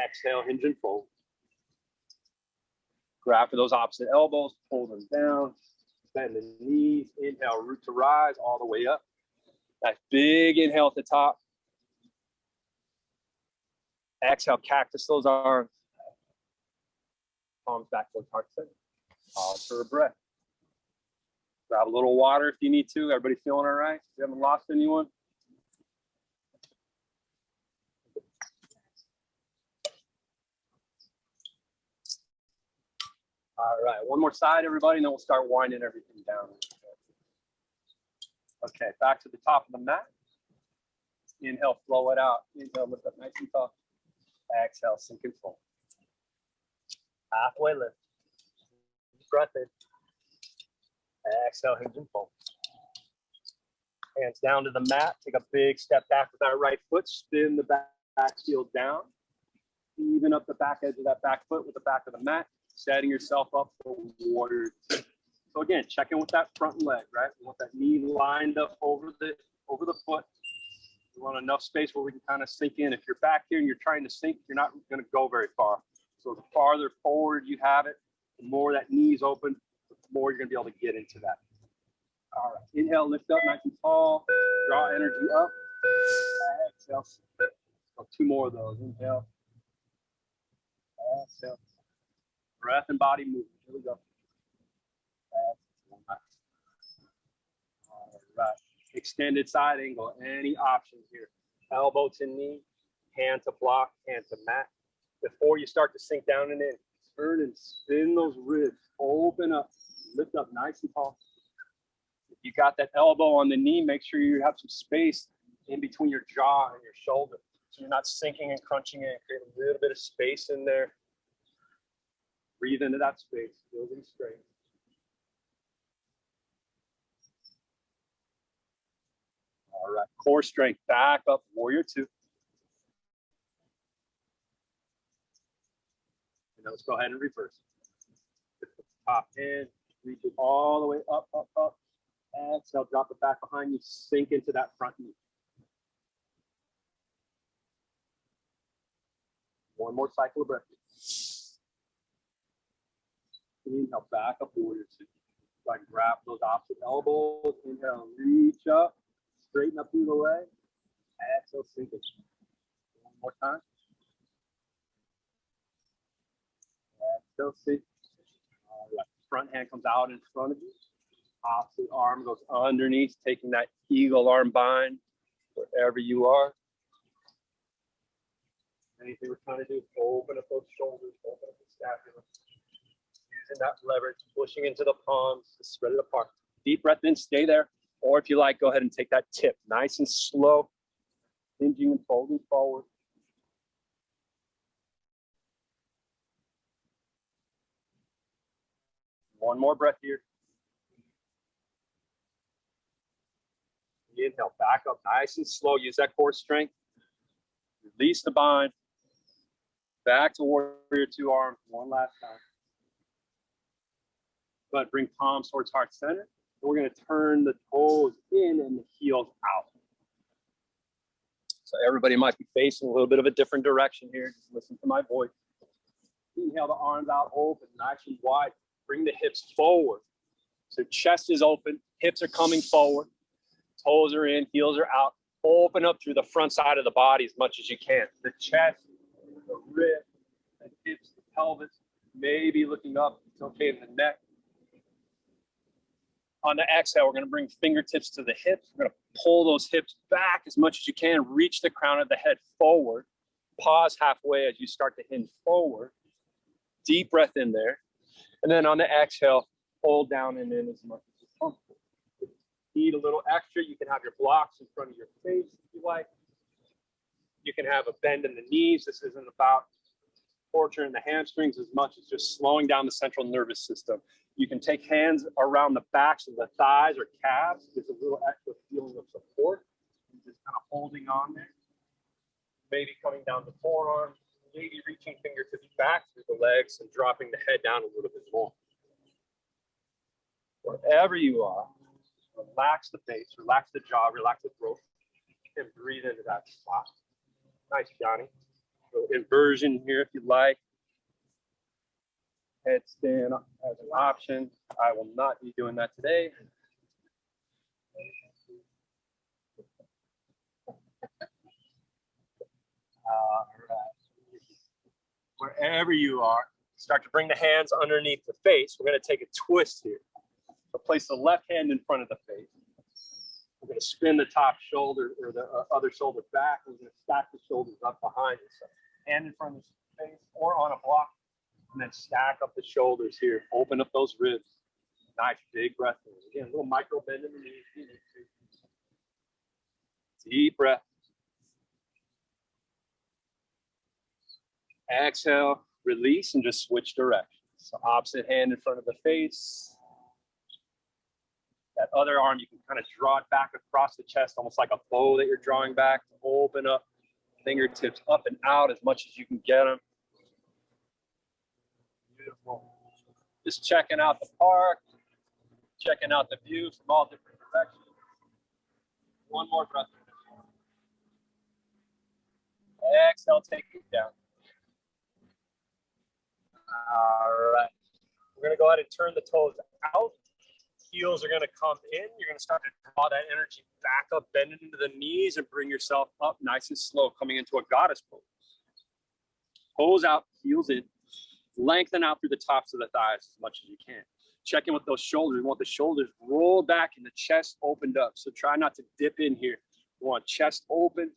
Exhale. Hinge and fold. Grab for those opposite elbows, pull them down. Bend the knees. Inhale, root to rise all the way up. That big inhale at the top. Exhale, cactus those arms. Palms back towards heart center. Pause for a breath. Grab a little water if you need to. Everybody feeling all right? You haven't lost anyone? All right, one more side, everybody, and then we'll start winding everything down. Okay, back to the top of the mat. Inhale, flow it out. Inhale, lift up nice and tall. Exhale, sink and fold. Halfway lift. Breath in. Exhale, hinge and fold. Hands down to the mat. Take a big step back with that right foot. Spin the back heel down. Even up the back edge of that back foot with the back of the mat. Setting yourself up for warrior two. So again, check in with that front leg, right? We want that knee lined up over the foot. We want enough space where we can kind of sink in. If you're back here and you're trying to sink, you're not going to go very far. So the farther forward you have it, the more that knee's open, the more you're going to be able to get into that. All right, inhale, lift up nice and tall. Draw energy up. Exhale. So 2 more of those. Inhale. Exhale. Breath and body movement. Here we go. All right. Extended side angle. Any options here? Elbow to knee, hand to block, hand to mat. Before you start to sink down and in, turn and spin those ribs. Open up. Lift up nice and tall. If you got that elbow on the knee, make sure you have some space in between your jaw and your shoulder. So you're not sinking and crunching in. Create a little bit of space in there. Breathe into that space, building strength. All right, core strength, back up, warrior two. And let's go ahead and reverse. Top in, reach it all the way up, up, up. Exhale, drop it back behind you, sink into that front knee. One more cycle of breath. Inhale, back up, warrior two. So I grab those opposite elbows. Inhale, reach up, straighten up through the leg. Exhale, sink it. One more time. Exhale, sink. All right, front hand comes out in front of you. Opposite arm goes underneath, taking that eagle arm bind wherever you are. Anything we're trying to do is open up those shoulders, open up the scapula. Using that leverage, pushing into the palms to spread it apart. Deep breath in, stay there. Or if you like, go ahead and take that tip. Nice and slow, hinging and folding forward. One more breath here. Inhale, back up nice and slow. Use that core strength. Release the bind. Back to warrior two arms. One last time. But bring palms towards heart center. We're going to turn the toes in and the heels out. So everybody might be facing a little bit of a different direction here. Just listen to my voice. Inhale the arms out open, nice and wide. Bring the hips forward. So chest is open, hips are coming forward, toes are in, heels are out. Open up through the front side of the body as much as you can. The chest, the ribs, the hips, the pelvis, maybe looking up. It's okay in the neck. On the exhale, we're going to bring fingertips to the hips. We're going to pull those hips back as much as you can. Reach the crown of the head forward. Pause halfway as you start to hinge forward. Deep breath in there. And then on the exhale, hold down and in as much as you're comfortable. If you need a little extra, you can have your blocks in front of your face if you like. You can have a bend in the knees. This isn't about torturing the hamstrings as much as just slowing down the central nervous system. You can take hands around the backs of the thighs or calves. There's a little extra feeling of support. And just kind of holding on there. Maybe coming down the forearms. Maybe reaching fingertips back through the legs and dropping the head down a little bit more. Wherever you are, relax the face, relax the jaw, relax the throat, and breathe into that spot. Nice, Johnny. So inversion here if you like. Headstand as an option. I will not be doing that today. All right. Wherever you are, start to bring the hands underneath the face. We're going to take a twist here. So place the left hand in front of the face. We're going to spin the top shoulder or the other shoulder back. We're going to stack the shoulders up behind us. So hand in front of the face or on a block. And then stack up the shoulders here. Open up those ribs. Nice big breath in. Again, a little micro bend in the knees. Deep breath. Exhale, release, and just switch directions. So opposite hand in front of the face. That other arm, you can kind of draw it back across the chest, almost like a bow that you're drawing back. Open up, fingertips up and out as much as you can get them. Beautiful. Just checking out the park, checking out the view from all different directions. One more breath. Exhale, take it down. All right. We're going to go ahead and turn the toes out. Heels are going to come in. You're going to start to draw that energy back up, bend into the knees, and bring yourself up nice and slow, coming into a goddess pose. Toes out, heels in. Lengthen out through the tops of the thighs as much as you can. Check in with those shoulders. We want the shoulders rolled back and the chest opened up. So try not to dip in here. We want chest open.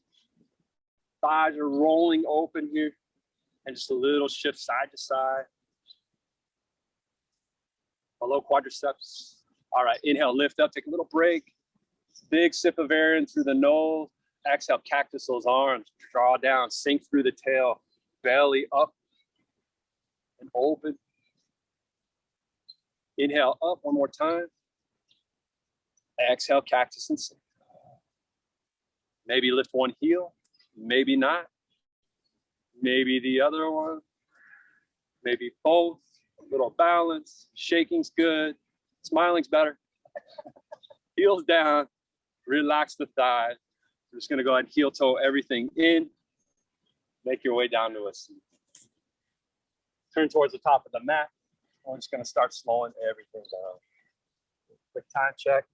Thighs are rolling open here. And just a little shift side to side. Below quadriceps. All right, inhale, lift up, take a little break. Big sip of air in through the nose. Exhale, cactus those arms. Draw down, sink through the tail. Belly up and open. Inhale up one more time. Exhale, cactus and sink. Maybe lift one heel, maybe not. Maybe the other one, maybe both. A little balance. Shaking's good. Smiling's better. Heels down. Relax the thighs. We're just going to go ahead and heel toe everything in. Make your way down to a seat. Turn towards the top of the mat. We're just going to start slowing everything down. Quick time check.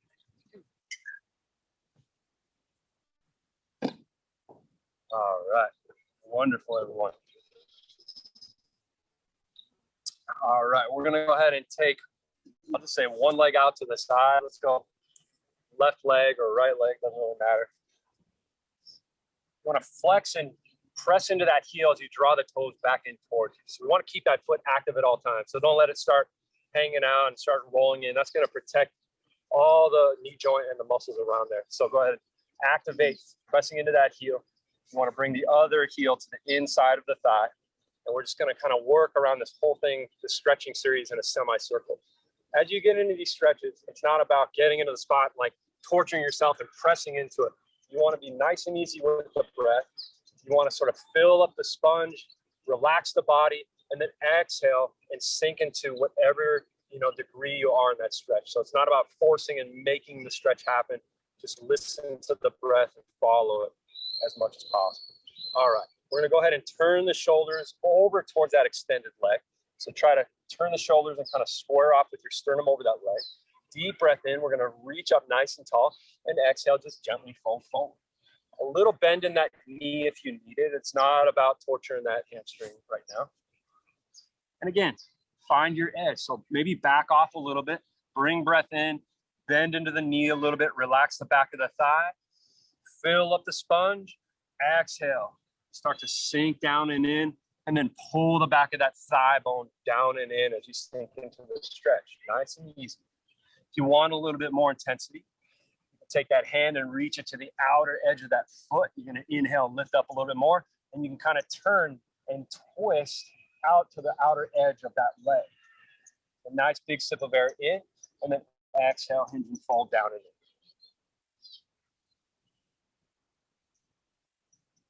All right. Wonderful, everyone. All right, we're going to go ahead and take, I'll just say one leg out to the side. Let's go left leg or right leg, doesn't really matter. You want to flex and press into that heel as you draw the toes back in towards you. So we want to keep that foot active at all times. So don't let it start hanging out and start rolling in. That's going to protect all the knee joint and the muscles around there. So go ahead and activate, pressing into that heel. You want to bring the other heel to the inside of the thigh. And we're just going to kind of work around this whole thing, the stretching series in a semicircle. As you get into these stretches, it's not about getting into the spot, like torturing yourself and pressing into it. You want to be nice and easy with the breath. You want to sort of fill up the sponge, relax the body, and then exhale and sink into whatever degree you are in that stretch. So it's not about forcing and making the stretch happen. Just listen to the breath and follow it as much as possible. All right, we're going to go ahead and turn the shoulders over towards that extended leg. So try to turn the shoulders and kind of square off with your sternum over that leg. Deep breath in. We're going to reach up nice and tall, and exhale, just gently fold forward. A little bend in that knee if you need it. It's not about torturing that hamstring right now. And again, find your edge. So maybe back off a little bit, bring breath in, bend into the knee a little bit, relax the back of the thigh, fill up the sponge, exhale, start to sink down and in, and then pull the back of that thigh bone down and in as you sink into the stretch. Nice and easy. If you want a little bit more intensity, take that hand and reach it to the outer edge of that foot. You're going to inhale, lift up a little bit more, and you can kind of turn and twist out to the outer edge of that leg. A nice big sip of air in, and then exhale, hinge and fold down and in.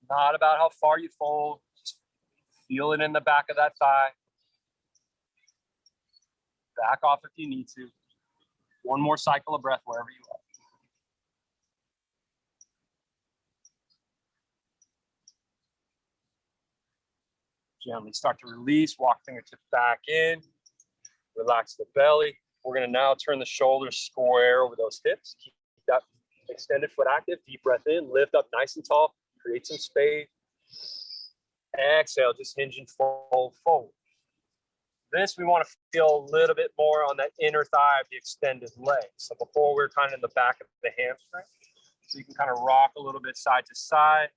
Not about how far you fold. Just feel it in the back of that thigh. Back off if you need to. One more cycle of breath wherever you are. Gently start to release, walk fingertips back in. Relax the belly. We're going to now turn the shoulders square over those hips. Keep that extended foot active. Deep breath in. Lift up nice and tall. Create some space. Exhale, just hinge and fold forward. This, we want to feel a little bit more on that inner thigh of the extended leg. So before we're kind of in the back of the hamstring. So you can kind of rock a little bit side to side.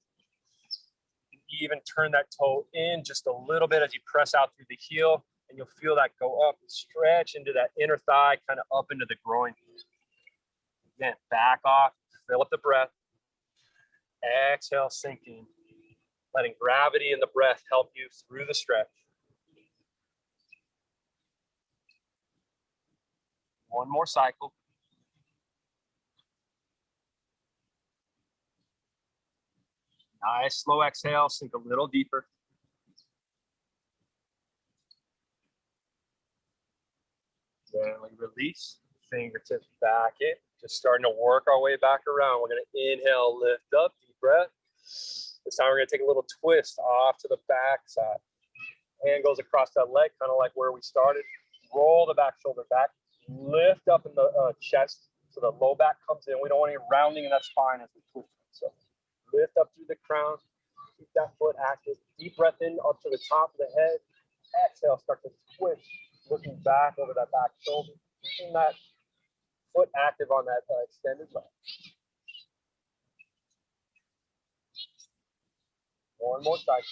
Even turn that toe in just a little bit as you press out through the heel. And you'll feel that go up and stretch into that inner thigh, kind of up into the groin. Again, back off, fill up the breath. Exhale, sink in. Letting gravity and the breath help you through the stretch. One more cycle. Nice, slow exhale, sink a little deeper. Gently release, fingertips back in. Just starting to work our way back around. We're gonna inhale, lift up, deep breath. This time we're gonna take a little twist off to the back side. Hand goes across that leg, kind of like where we started. Roll the back shoulder back. Lift up in the chest so the low back comes in. We don't want any rounding in that spine as we twist. So lift up through the crown. Keep that foot active. Deep breath in up to the top of the head. Exhale, start to twist. Looking back over that back shoulder. Keeping that foot active on that extended leg. One more cycle.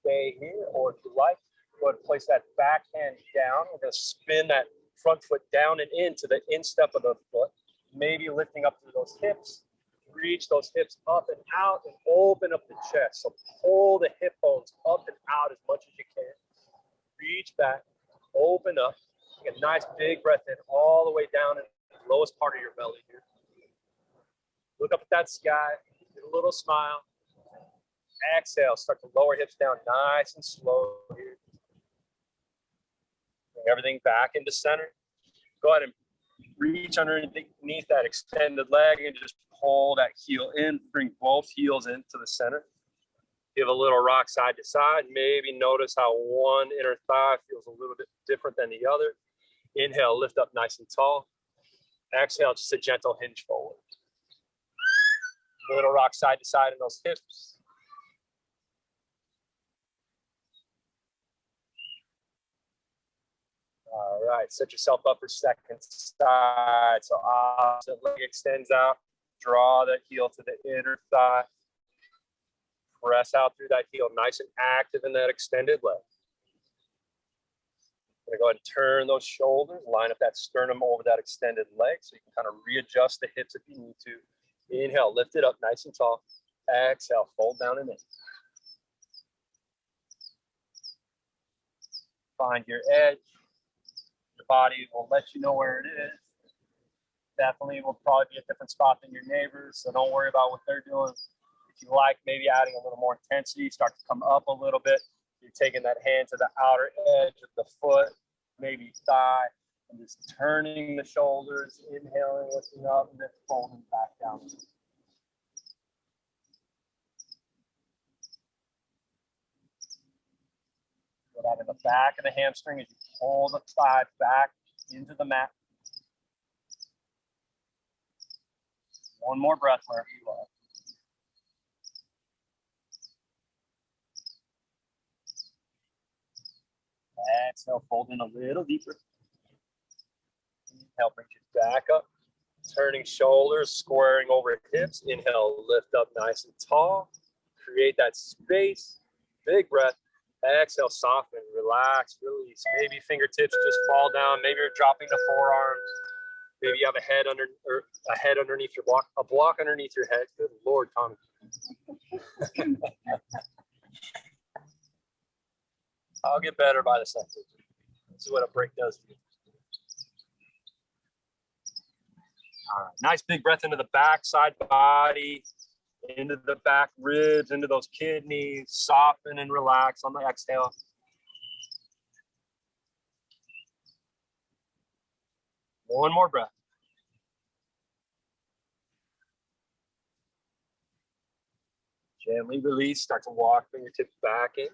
Stay here, or if you like, go ahead and place that back hand down. We're going to spin that front foot down and into the instep of the foot, maybe lifting up through those hips. Reach those hips up and out and open up the chest. So pull the hip bones up and out as much as you can. Reach back, open up. Take a nice big breath in all the way down in the lowest part of your belly here. Look up at that sky, get a little smile. Exhale, start to lower hips down nice and slow here. Bring everything back into center. Go ahead and reach underneath that extended leg and just pull that heel in. Bring both heels into the center. Give a little rock side to side. Maybe notice how one inner thigh feels a little bit different than the other. Inhale, lift up nice and tall. Exhale, just a gentle hinge forward. A little rock side to side in those hips. All right, set yourself up for second side. So opposite leg extends out. Draw that heel to the inner thigh. Press out through that heel, nice and active in that extended leg. I'm gonna go ahead and turn those shoulders, line up that sternum over that extended leg so you can kind of readjust the hips if you need to. Inhale, lift it up nice and tall. Exhale, fold down and in. Find your edge. Your body will let you know where it is. Definitely will probably be a different spot than your neighbors, so don't worry about what they're doing. If you like, maybe adding a little more intensity, start to come up a little bit. You're taking that hand to the outer edge of the foot, maybe thigh, and just turning the shoulders, inhaling, lifting up, and then folding back down. Put that in the back of the hamstring as you pull the thigh back into the mat. One more breath wherever you are. Exhale, fold in a little deeper. Inhale, bring you back up. Turning shoulders, squaring over hips. Inhale, lift up nice and tall. Create that space. Big breath. Exhale, soften, relax, release. Maybe fingertips just fall down. Maybe you're dropping the forearms. Maybe you have a head underneath your block, a block underneath your head. Good Lord, Tommy. I'll get better by the second. This is what a break does to you. All right, nice big breath into the back side body, into the back ribs, into those kidneys. Soften and relax on the exhale. One more breath. Gently release, start to walk fingertips back in.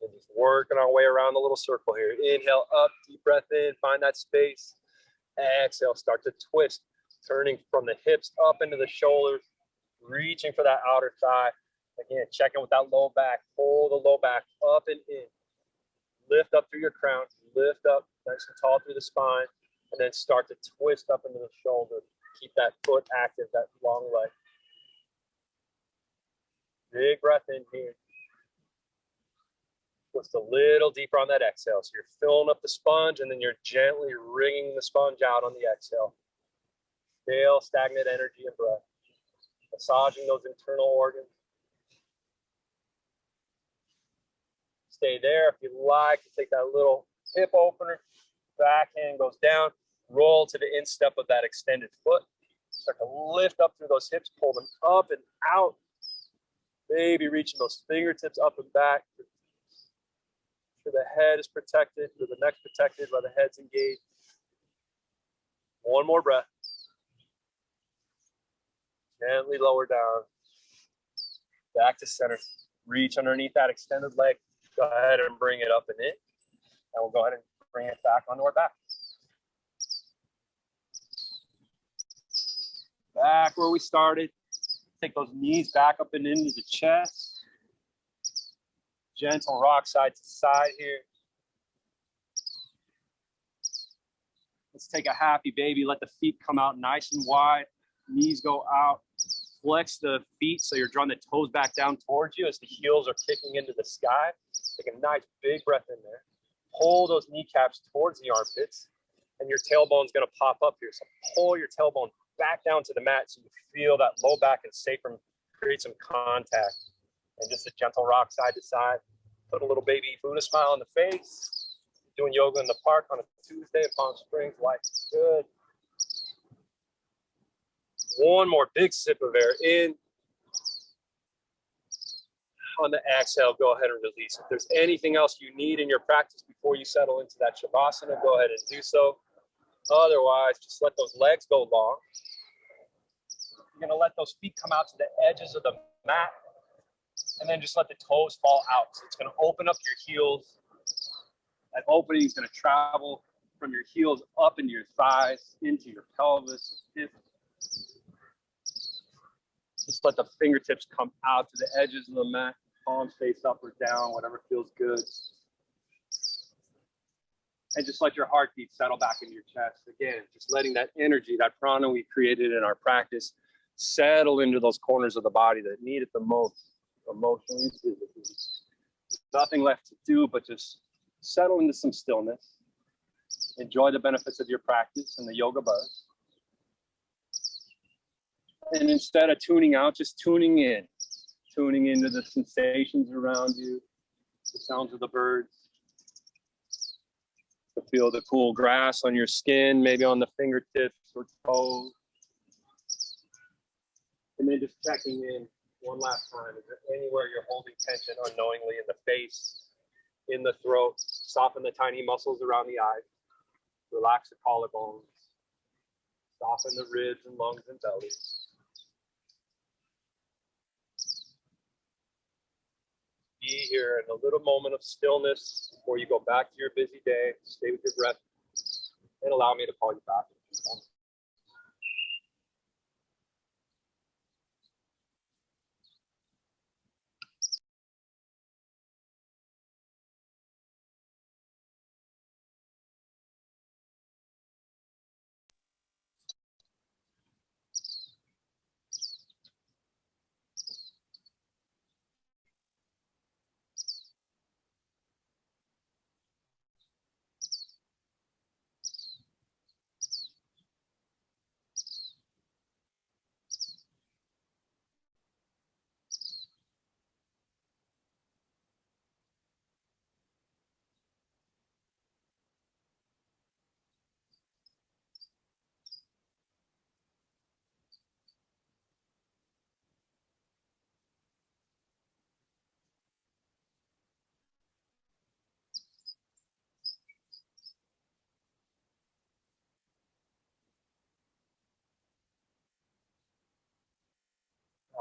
And just working our way around the little circle here. Inhale up, deep breath in, find that space. Exhale, start to twist, turning from the hips up into the shoulders, reaching for that outer thigh. Again, checking with that low back. Pull the low back up and in. Lift up through your crown. Lift up nice and tall through the spine. And then start to twist up into the shoulder. Keep that foot active, that long leg. Big breath in here. Twist a little deeper on that exhale. So you're filling up the sponge and then you're gently wringing the sponge out on the exhale. Stale, stagnant energy and breath. Massaging those internal organs. Stay there. If you like, you take that little hip opener, backhand goes down, roll to the instep of that extended foot. Start to lift up through those hips, pull them up and out. Maybe reaching those fingertips up and back. Sure the head is protected, the neck's protected while the head's engaged. One more breath. Gently lower down. Back to center. Reach underneath that extended leg. Go ahead and bring it up and in. And we'll go ahead and bring it back onto our back. Back where we started. Take those knees back up and into the chest. Gentle rock side to side here. Let's take a happy baby. Let the feet come out nice and wide. Knees go out. Flex the feet so you're drawing the toes back down towards you as the heels are kicking into the sky. Take a nice big breath in there. Pull those kneecaps towards the armpits, and your tailbone's going to pop up here. So pull your tailbone back down to the mat so you feel that low back and sacrum create some contact. And just a gentle rock side to side. Put a little baby Buddha smile on the face. Doing yoga in the park on a Tuesday in Palm Springs. Life is good. One more big sip of air in. On the exhale, go ahead and release. If there's anything else you need in your practice before you settle into that Shavasana, go ahead and do so. Otherwise, just let those legs go long. You're going to let those feet come out to the edges of the mat, and then just let the toes fall out. So it's going to open up your heels. That opening is going to travel from your heels up into your thighs, into your pelvis, hips. Just let the fingertips come out to the edges of the mat. Palms face up or down, whatever feels good. And just let your heartbeat settle back into your chest. Again, just letting that energy, that prana we created in our practice, settle into those corners of the body that need it the most, emotionally and physically. Nothing left to do but just settle into some stillness. Enjoy the benefits of your practice and the yoga buzz. And instead of tuning out, just tuning into the sensations around you, the sounds of the birds, to feel the cool grass on your skin, maybe on the fingertips or toes. And then just checking in one last time. Is there anywhere you're holding tension unknowingly in the face, in the throat? Soften the tiny muscles around the eyes. Relax the collarbones. Soften the ribs and lungs and belly. Be here in a little moment of stillness before you go back to your busy day. Stay with your breath and allow me to call you back.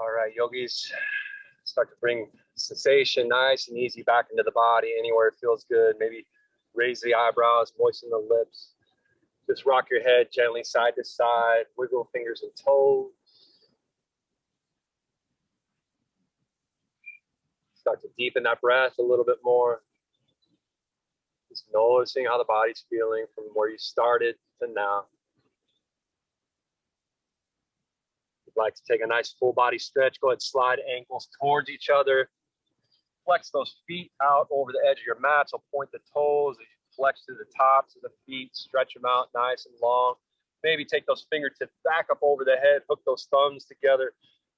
All right, yogis, Start to bring sensation nice and easy back into the body, anywhere it feels good. Maybe raise the eyebrows, moisten the lips. Just rock your head gently side to side, wiggle fingers and toes. Start to deepen that breath a little bit more. Just noticing how the body's feeling from where you started to now. If you'd like to take a nice full body stretch, go ahead and slide ankles towards each other. Flex those feet out over the edge of your mat. So point the toes as you flex to the tops of the feet, stretch them out nice and long. Maybe take those fingertips back up over the head, hook those thumbs together,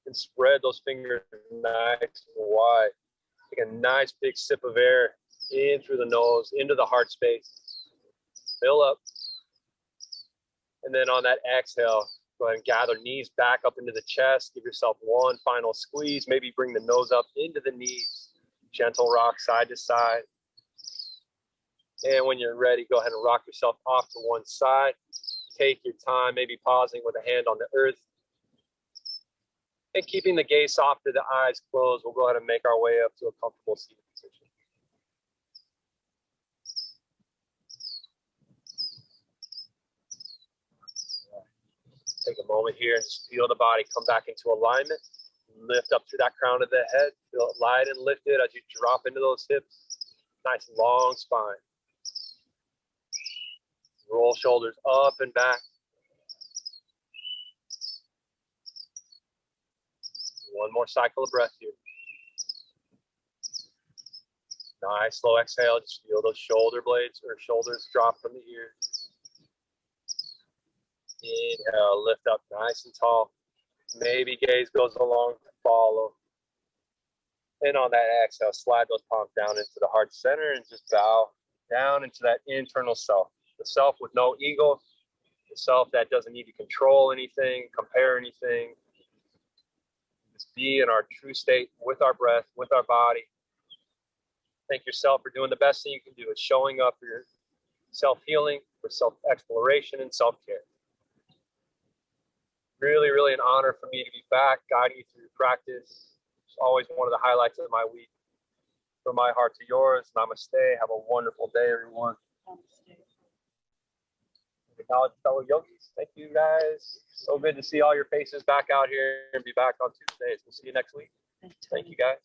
and spread those fingers nice and wide. Take a nice big sip of air in through the nose, into the heart space. Fill up. And then on that exhale, go ahead and gather knees back up into the chest. Give yourself one final squeeze. Maybe bring the nose up into the knees. Gentle rock side to side. And when you're ready, go ahead and rock yourself off to one side. Take your time, maybe pausing with a hand on the earth. And keeping the gaze soft to the eyes closed, we'll go ahead and make our way up to a comfortable seated position. Take a moment here and just feel the body come back into alignment. Lift up through that crown of the head. Feel it light and lifted as you drop into those hips. Nice long spine. Roll shoulders up and back. One more cycle of breath here. Nice slow exhale. Just feel those shoulder blades or shoulders drop from the ears. Inhale, lift up nice and tall. Maybe gaze goes along to follow. And on that exhale, slide those palms down into the heart center and just bow down into that internal self. The self with no ego. The self that doesn't need to control anything, compare anything. Just be in our true state with our breath, with our body. Thank yourself for doing the best thing you can do. It's showing up for your self-healing, for self-exploration and self-care. Really, really an honor for me to be back, guiding you through practice. It's always one of the highlights of my week. From my heart to yours, namaste. Have a wonderful day, everyone. Acknowledge fellow yogis. Thank you, guys. So good to see all your faces back out here and be back on Tuesdays. We'll see you next week. Thank you, guys.